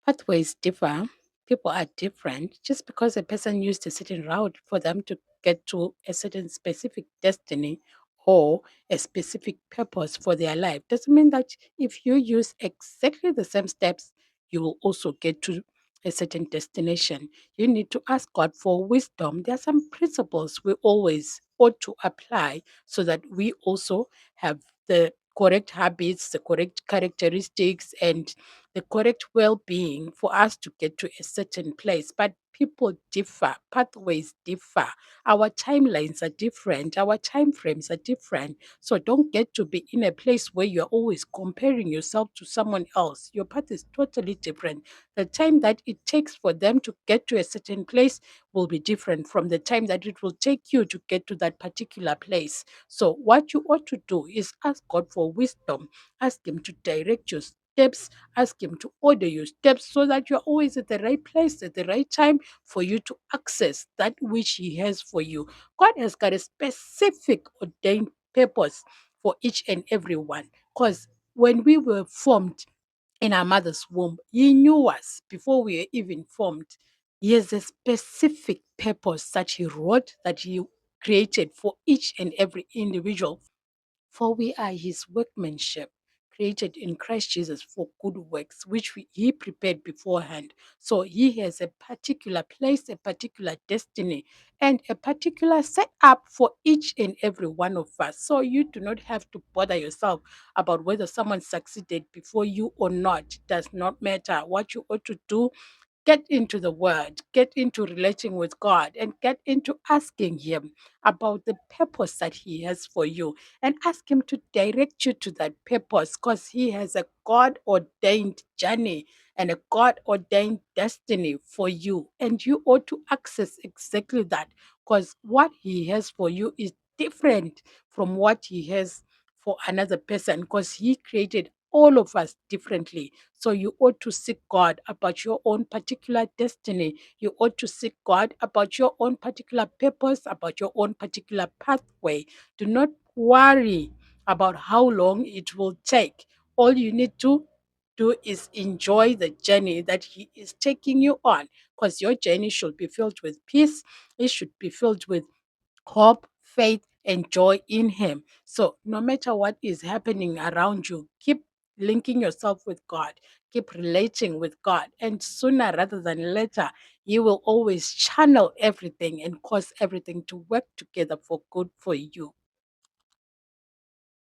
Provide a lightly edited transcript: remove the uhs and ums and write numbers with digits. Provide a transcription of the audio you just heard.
Pathways differ. People are different. Just because a person used a certain route for them to get to a certain specific destiny or a specific purpose for their life doesn't mean that if you use exactly the same steps, you will also get to a certain destination. You need to ask God for wisdom. There are some principles we always ought to apply so that we also have the correct habits, the correct characteristics, and the correct well being for us to get to a certain place. But people differ, pathways differ, our timelines are different, our time frames are different. So don't get to be in a place where you're always comparing yourself to someone else. Your path is totally different. The time that it takes for them to get to a certain place will be different from the time that it will take you to get to that particular place. So, what you ought to do is ask God for wisdom, ask Him to direct your steps, ask Him to order your steps so that you're always at the right place at the right time for you to access that which He has for you. God has got a specific ordained purpose for each and every one. Because when we were formed in our mother's womb, He knew us before we were even formed. He has a specific purpose that He wrote, that He created for each and every individual, for we are his workmanship, created in Christ Jesus for good works, which he prepared beforehand. So he has a particular place, a particular destiny, and a particular setup for each and every one of us. So you do not have to bother yourself about whether someone succeeded before you or not. It does not matter. What you ought to do, get into the word, get into relating with God, and get into asking Him about the purpose that He has for you, and ask Him to direct you to that purpose because He has a God ordained journey and a God ordained destiny for you. And you ought to access exactly that because what He has for you is different from what He has for another person because He created all of us differently. So you ought to seek God about your own particular destiny. You ought to seek God about your own particular purpose, about your own particular pathway. Do not worry about how long it will take. All you need to do is enjoy the journey that He is taking you on because your journey should be filled with peace. It should be filled with hope, faith, and joy in Him. So, no matter what is happening around you, keep linking yourself with God, keep relating with God, and sooner rather than later, He will always channel everything and cause everything to work together for good for you.